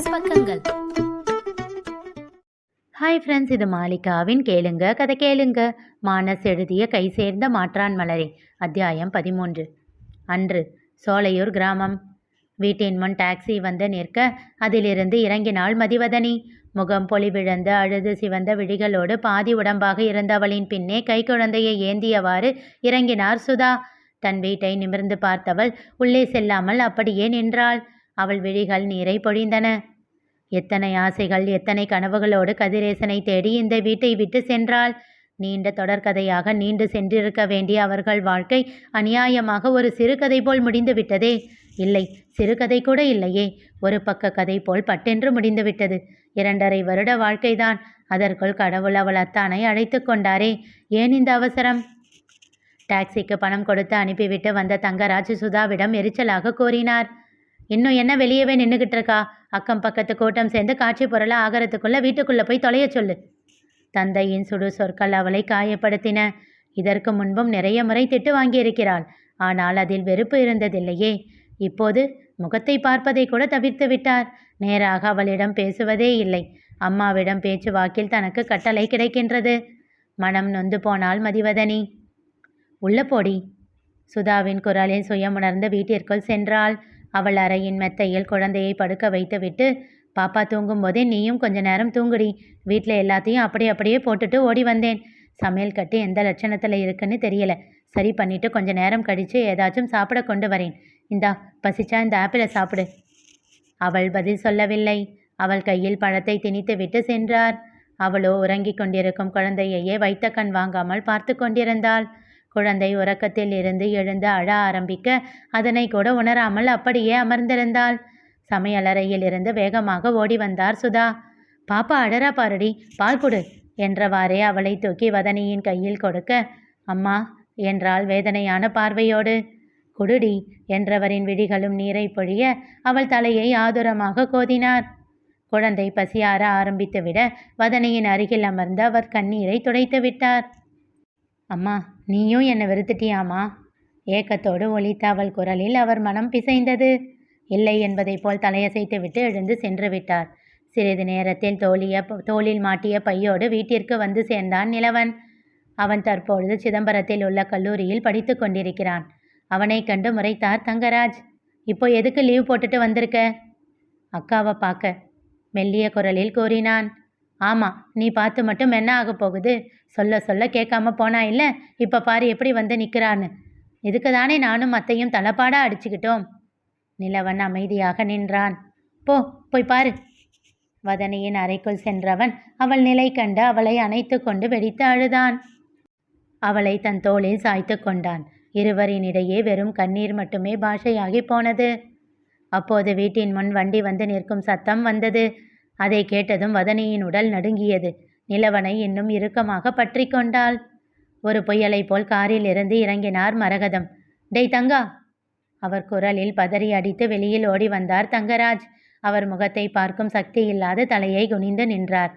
மானஸ் பக்கங்கள். Hi friends, இது மாலிகாவின் கேளுங்க கதை கேளுங்க. மானஸ் எழுதிய கை சேர்ந்த மாற்றான் மலரே. அத்தியாயம் 13. அன்று சோலையூர் கிராமம். வீட்டின் முன் டாக்ஸி வந்து நிற்க அதிலிருந்து இறங்கினாள் மதிவதனி. முகம் பொலிவிழந்து அழுது சிவந்த விழிகளோடு பாதி உடம்பாக இருந்தவளின் பின்னே கைக்குழந்தையை ஏந்தியவாறு இறங்கினார் சுதா. தன் வீட்டை நிமிர்ந்து பார்த்தவள் உள்ளே செல்லாமல் அப்படியே நின்றாள். அவள் விழிகள் நீரை பொழிந்தன. எத்தனை ஆசைகள், எத்தனை கனவுகளோடு கதிரேசனை தேடி இந்த வீட்டை விட்டு சென்றாள். நீண்ட தொடர்கதையாக நீண்டு சென்றிருக்க வேண்டிய அவர்கள் வாழ்க்கை அநியாயமாக ஒரு சிறுகதை போல் முடிந்து விட்டதே. இல்லை, சிறுகதை கூட இல்லையே, ஒரு பக்க கதை போல் பட்டென்று முடிந்துவிட்டது. 2.5 வருட வாழ்க்கைதான். அதற்குள் கடவுள் அவள் அத்தானை அழைத்து கொண்டாரே, ஏன் இந்த அவசரம்? டாக்ஸிக்கு பணம் கொடுத்து அனுப்பிவிட்டு வந்த தங்கராஜ் சுதாவிடம் எரிச்சலாக கூறினார். இன்னும் என்ன வெளியவே நின்றுக்கிட்டு இருக்கா? அக்கம் பக்கத்து கூட்டம் சேர்ந்து காட்சி பொருளை ஆகிறதுக்குள்ள வீட்டுக்குள்ளே போய் தொலைய சொல்லு. தந்தையின் சுடு சொற்கள் அவளை காயப்படுத்தின. இதற்கு முன்பும் நிறைய முறை திட்டு வாங்கியிருக்கிறாள். ஆனால் அதில் வெறுப்பு இருந்ததில்லையே. இப்போது முகத்தை பார்ப்பதை கூட தவிர்த்து விட்டார். நேராக அவளிடம் பேசுவதே இல்லை. அம்மாவிடம் பேச்சு வாக்கில் தனக்கு கட்டளை கிடைக்கின்றது. மனம் நொந்து போனாள் மதிவதனி. உள்ள போடி. சுதாவின் குரலில் சுயமுணர்ந்து வீட்டிற்குள் சென்றாள். அவள் அறையின் மெத்தையில் குழந்தையை படுக்க வைத்துவிட்டு, பாப்பா தூங்கும்போதே நீயும் கொஞ்ச நேரம் தூங்குடி. வீட்டில் எல்லாத்தையும் அப்படியே போட்டுட்டு ஓடி வந்தேன். சமையல் கட்டு எந்த லட்சணத்தில் இருக்குன்னு தெரியல. சரி பண்ணிட்டு கொஞ்ச நேரம் கழித்து ஏதாச்சும் சாப்பிட கொண்டு வரேன். இந்தா, பசிச்சா இந்த ஆப்பிளை சாப்பிடு. அவள் பதில் சொல்லவில்லை. அவள் கையில் பழத்தை திணித்து விட்டு சென்றார். அவளோ உறங்கிக் கொண்டிருக்கும் குழந்தையையே வைத்த கண் வாங்காமல் பார்த்து கொண்டிருந்தாள். குழந்தை உறக்கத்தில் இருந்து எழுந்து அழ ஆரம்பிக்க அதனை கூட உணராமல் அப்படியே அமர்ந்திருந்தாள். சமையலறையில் இருந்து வேகமாக ஓடி வந்தார் சுதா. பாப்பா அழறா பாருடி, பால் கொடு என்றவாறே அவளை தூக்கி வதனியின் கையில் கொடுக்க, அம்மா என்றாள் வேதனையான பார்வையோடு. குடுடி என்றவரின் விழிகளும் நீரை பொழிய அவள் தலையை ஆதுரமாக கோதினார். குழந்தை பசியார ஆரம்பித்துவிட வதனியின் அருகில் அமர்ந்து அவர் கண்ணீரை துடைத்து விட்டார். அம்மா, நீயும் என்னை வெறுத்துட்டியாமா? ஏக்கத்தோடு ஒலித்த அவள் குரலில் அவர் மனம் பிசைந்தது. இல்லை என்பதை போல் தலையசைத்து விட்டு எழுந்து சென்று விட்டார். சிறிது நேரத்தில் தோளில் மாட்டிய பையோடு வீட்டிற்கு வந்து சேர்ந்தான் நிலவன். அவன் தற்பொழுது சிதம்பரத்தில் உள்ள கல்லூரியில் படித்து கொண்டிருக்கிறான். அவனை கண்டு முறைத்தார் தங்கராஜ். இப்போ எதுக்கு லீவ் போட்டுட்டு வந்திருக்க? அக்காவை பார்க்க, மெல்லிய குரலில் கூறினான். ஆமாம், நீ பார்த்து மட்டும் என்ன ஆக போகுது? சொல்ல சொல்ல கேட்காம போனா இல்லை, இப்போ பாரு எப்படி வந்து நிற்கிறான்னு. இதுக்கு தானே நானும் அத்தையும் தலைப்பாடாக அடிச்சுக்கிட்டோம். நிலவன் அமைதியாக நின்றான். போய் பாரு. வதனியின் அறைக்குள் சென்றவன் அவள் நிலை கண்டு அவளை அணைத்து கொண்டு வெடித்து அழுதான். அவளை தன் தோளில் சாய்த்து கொண்டான். இருவரின் இடையே வெறும் கண்ணீர் மட்டுமே பாஷையாகி போனது. அப்போது வீட்டின் முன் வண்டி வந்து நிற்கும் சத்தம் வந்தது. அதை கேட்டதும் வதனியின் உடல் நடுங்கியது. நிலவனை இன்னும் இறுக்கமாக பற்றி கொண்டாள். ஒரு புயலை போல் காரில் இருந்து இறங்கினார் மரகதம். டேய் தங்கா! அவர் குரலில் பதறி அடித்து வெளியில் ஓடி வந்தார் தங்கராஜ். அவர் முகத்தை பார்க்கும் சக்தி இல்லாத தலையை குனிந்து நின்றார்.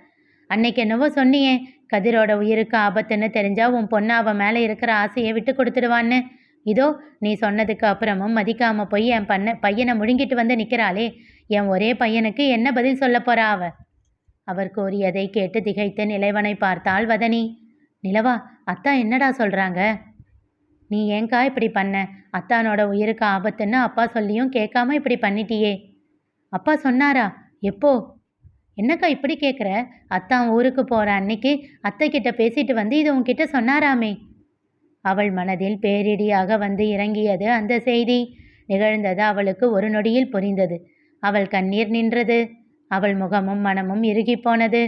அன்னைக்கு என்னவோ சொன்னியே, கதிரோட உயிருக்கு ஆபத்துன்னு தெரிஞ்சா உன் பொண்ணு அவன் மேலே இருக்கிற ஆசையை விட்டு கொடுத்துடுவான்னு. இதோ நீ சொன்னதுக்கு அப்புறமும் மதிக்காம போய் என் பையனை முழுங்கிட்டு வந்து நிற்கிறாளே, என் ஒரே பையனுக்கு என்ன பதில் சொல்ல போறா அவ? அவர் கூறியதை கேட்டு திகைத்து நிலைவனை பார்த்தாள் வதனி. நிலவா, அத்தா என்னடா சொல்றாங்க? நீ ஏங்கா இப்படி பண்ண? அத்தானோட உயிருக்கு ஆபத்துன்னு அப்பா சொல்லியும் கேட்காம இப்படி பண்ணிட்டியே. அப்பா சொன்னாரா? எப்போ? என்னக்கா இப்படி கேட்குற? அத்தான் ஊருக்கு போகிற அன்னைக்கு அத்தை கிட்ட பேசிட்டு வந்து இது உன்கிட்ட சொன்னாராமே. அவள் மனதில் பேரிடியாக வந்து இறங்கியது அந்த செய்தி. நிகழ்ந்தது அவளுக்கு ஒரு நொடியில் புரிந்தது. அவள் கண்ணீர் நின்றது. அவள் முகமும் மனமும் இறுகி போனது.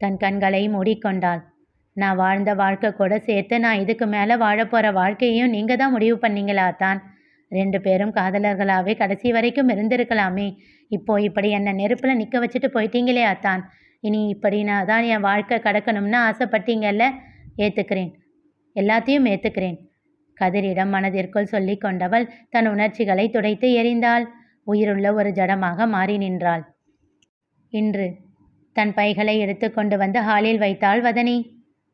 தன் கண்களை மூடிக்கொண்டாள். நான் வாழ்ந்த வாழ்க்கை கூட சேர்த்து நான் இதுக்கு மேலே வாழப்போகிற வாழ்க்கையையும் நீங்கள் தான் முடிவு பண்ணீங்களா தான்? 2 பேரும் காதலர்களாகவே கடைசி வரைக்கும் இருந்திருக்கலாமே. இப்போ இப்படி என்னை நெருப்பில் நிற்க வச்சுட்டு போயிட்டீங்களே அத்தான். இனி இப்படி நான் தான் என் வாழ்க்கை கடக்கணும்னு ஆசைப்பட்டீங்கல்ல? ஏற்றுக்கிறேன், எல்லாத்தையும் ஏற்றுக்கிறேன். கதிரிடம் மனதிற்குள் சொல்லி கொண்டவள் தன் உணர்ச்சிகளை துடைத்து எறிந்தாள். உயிருள்ள ஒரு ஜடமாக மாறி நின்றாள். இன்று தன் பைகளை எடுத்து கொண்டு வந்து ஹாலில் வைத்தாள் வதனி.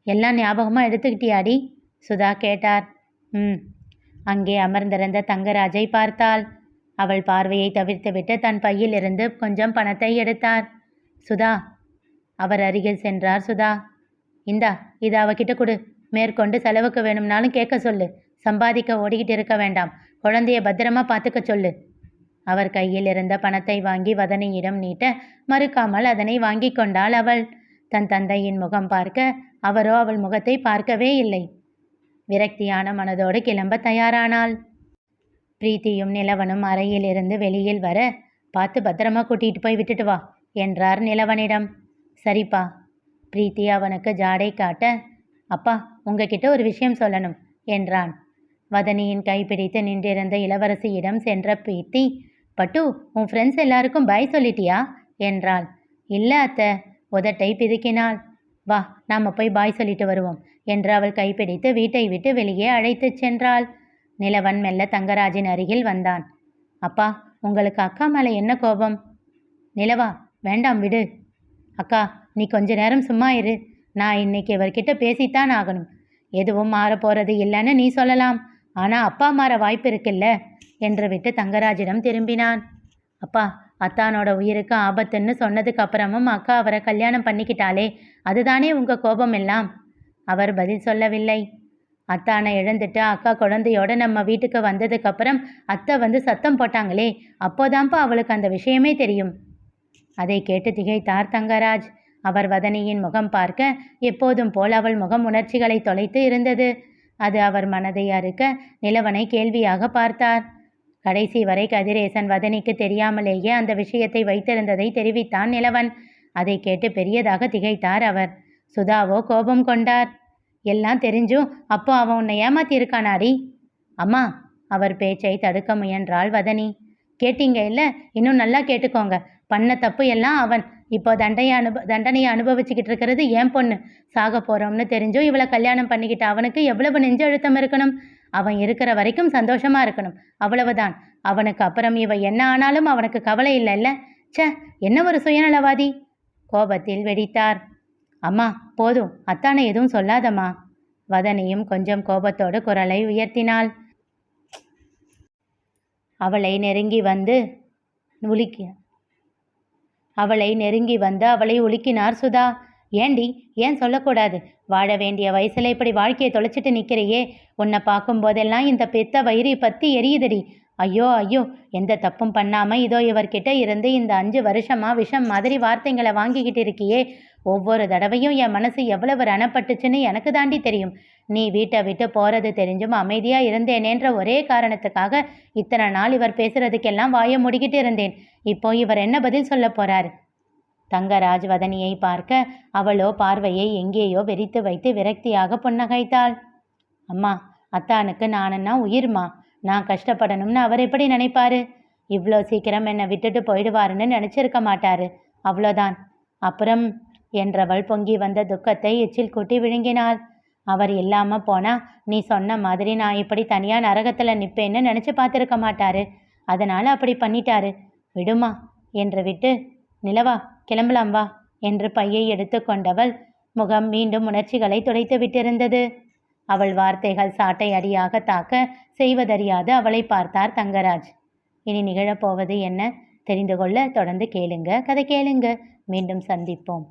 எல்லாம் ஞாபகமாக எடுத்துக்கிட்டியாடி? சுதா கேட்டார். அங்கே அமர்ந்திருந்த தங்கராஜை பார்த்தாள். அவள் பார்வையை தவிர்த்துவிட்டு தன் பையிலிருந்து கொஞ்சம் பணத்தை எடுத்தார். சுதா, அவர் அருகில் சென்றார். சுதா, இந்தா, இது அவகிட்ட கொடு. மேற்கொண்டு செலவுக்கு வேணும்னாலும் கேட்க சொல்லு. சம்பாதிக்க ஓடிக்கிட்டு இருக்க வேண்டாம். குழந்தைய பத்திரமா பார்த்துக்க சொல்லு. அவர் கையில் இருந்த பணத்தை வாங்கி வதனியிடம் நீட்ட மறுக்காமல் அதனை வாங்கி கொண்டாள் அவள். தன் தந்தையின் முகம் பார்க்க அவரோ அவள் முகத்தை பார்க்கவே இல்லை. விரக்தியான மனதோடு கிளம்ப தயாரானாள். பிரீத்தியும் நிலவனும் அறையில் இருந்து வெளியில் வர, பார்த்து பத்திரமா கூட்டிகிட்டு போய் விட்டுட்டு வா என்றார் நிலவனிடம். சரிப்பா. பிரீத்தி அவனுக்கு ஜாடை காட்ட, அப்பா, உங்ககிட்ட ஒரு விஷயம் சொல்லணும் என்றான். வதனியின் கைப்பிடித்து நின்றிருந்த இளவரசியிடம் சென்ற பிரீத்தி, பட்டு, உன் ஃப்ரெண்ட்ஸ் எல்லாருக்கும் பாய் சொல்லிட்டியா என்றாள். இல்லை அத்தை, உதட்டை பிதுக்கினாள். வா, நாம் போய் பாய் சொல்லிட்டு வருவோம் என்று அவள் கைப்பிடித்து வீட்டை விட்டு வெளியே அழைத்துச் சென்றாள். நிலவன் மெல்ல தங்கராஜின் அருகில் வந்தான். அப்பா, உங்களுக்கு அக்கா மேலே என்ன கோபம்? நிலவா, வேண்டாம் விடு. அக்கா, நீ கொஞ்ச நேரம் சும்மா இரு. நான் இன்னைக்கு இவர்கிட்ட பேசித்தான் ஆகணும். எதுவும் மாறப்போறது இல்லைன்னு நீ சொல்லலாம், ஆனால் அப்பா மாற வாய்ப்பு இருக்குல்ல என்று விட்டு தங்கராஜிடம் திரும்பினான். அப்பா, அத்தானோட உயிருக்கு ஆபத்துன்னு சொன்னதுக்கு அப்புறமும் அக்கா அவரை கல்யாணம் பண்ணிக்கிட்டாலே அதுதானே உங்கள் கோபம் எல்லாம்? அவர் பதில் சொல்லவில்லை. அத்தானை இழந்துட்டு அக்கா குழந்தையோட நம்ம வீட்டுக்கு வந்ததுக்கப்புறம் அத்தை வந்து சத்தம் போட்டாங்களே, அப்போதான்ப்பா அவளுக்கு அந்த விஷயமே தெரியும். அதை கேட்டு திகைத்தார் தங்கராஜ். அவர் வதனியின் முகம் பார்க்க எப்போதும் போல் அவள் முகம் உணர்ச்சிகளை தொலைத்து இருந்தது. அது அவர் மனதை அறுக்க நிலவனை கேள்வியாக பார்த்தார். கடைசி வரை கதிரேசன் வதனிக்கு தெரியாமலேயே அந்த விஷயத்தை வைத்திருந்ததை தெரிவித்தான் நிலவன். அதை கேட்டு பெரியதாக திகைத்தார் அவர். சுதாவோ கோபம் கொண்டார். எல்லாம் தெரிஞ்சும் அப்போ அவன் உன்னை ஏமாத்தியிருக்கானாடி? அம்மா, அவர் பேச்சை தடுக்க முயன்றாள் வதனி. கேட்டீங்க இல்லை? இன்னும் நல்லா கேட்டுக்கோங்க. பண்ண தப்பு எல்லாம் அவன். இப்போ தண்டனையை அனுபவிச்சுக்கிட்டு இருக்கிறது என் பொண்ணு. சாக போகிறோம்னு தெரிஞ்சும் இவளை கல்யாணம் பண்ணிக்கிட்ட அவனுக்கு எவ்வளவு நெஞ்சு அழுத்தம் இருக்கணும்? அவன் இருக்கிற வரைக்கும் சந்தோஷமா இருக்கணும், அவ்வளவுதான். அவனுக்கு அப்புறம் இவ என்ன ஆனாலும் அவனுக்கு கவலை இல்லைல்ல? சே, என்ன ஒரு சுயநலவாதி! கோபத்தில் வெடித்தார். அம்மா, போதும், அத்தானை எதுவும் சொல்லாதம்மா. வதனியும் கொஞ்சம் கோபத்தோடு குரலை உயர்த்தினாள். அவளை நெருங்கி வந்து அவளை உலுக்கினார் சுதா. ஏண்டி, ஏன் சொல்லக்கூடாது? வாழ வேண்டிய வயசுல இப்படி வாழ்க்கையை தொலைச்சிட்டு நிற்கிறையே. உன்னை பார்க்கும்போதெல்லாம் இந்த பெத்த வயிறு பற்றி எரியுதடி. ஐயோ ஐயோ, எந்த தப்பும் பண்ணாமல் இதோ இவர்கிட்ட இருந்து இந்த 5 வருஷமா விஷம் மாதிரி வார்த்தைங்களை வாங்கிக்கிட்டு இருக்கியே. ஒவ்வொரு தடவையும் என் மனசு எவ்வளவு ரணப்பட்டுச்சுன்னு எனக்கு தாண்டி தெரியும். நீ வீட்டை விட்டு போகிறது தெரிஞ்சும் அமைதியாக இருந்தேனேன்ற ஒரே காரணத்துக்காக இத்தனை நாள் இவர் பேசுறதுக்கெல்லாம் வாயை முடிக்கிட்டு இருந்தேன். இப்போ இவர் என்ன பதில் சொல்ல போறார்? தங்கராஜ் வதனியை பார்க்க அவளோ பார்வையை எங்கேயோ வெறித்து வைத்து விரக்தியாக புன்னகைத்தாள். அம்மா, அத்தானுக்கு நானுன்னா உயிர்மா. நான் கஷ்டப்படணும்னு அவர் எப்படி நினைப்பாரு? இவ்வளோ சீக்கிரம் என்னை விட்டுட்டு போயிடுவாருன்னு நினச்சிருக்க மாட்டாரு, அவ்வளோதான். அப்புறம் என்றவள் பொங்கி வந்த துக்கத்தை எச்சில் கூட்டி விழுங்கினாள். அவர் இல்லாமல் போனால் நீ சொன்ன மாதிரி நான் இப்படி தனியாக நரகத்தில் நிற்பேன்னு நினச்சி பார்த்துருக்க மாட்டாரு. அதனால் அப்படி பண்ணிட்டாரு. விடுமா என்று விட்டு, நிலவா, கிளம்பலாம் வா என்று பையை எடுத்து கொண்டவள் முகம் மீண்டும் உணர்ச்சிகளை துடைத்து விட்டிருந்தது. அவள் வார்த்தைகள் சாட்டை அடியாக தாக்க செய்வதறியாது அவளை பார்த்தார் தங்கராஜ். இனி நிகழப்போவது என்ன தெரிந்து கொள்ள தொடர்ந்து கேளுங்க. கதை கேளுங்க. மீண்டும் சந்திப்போம்.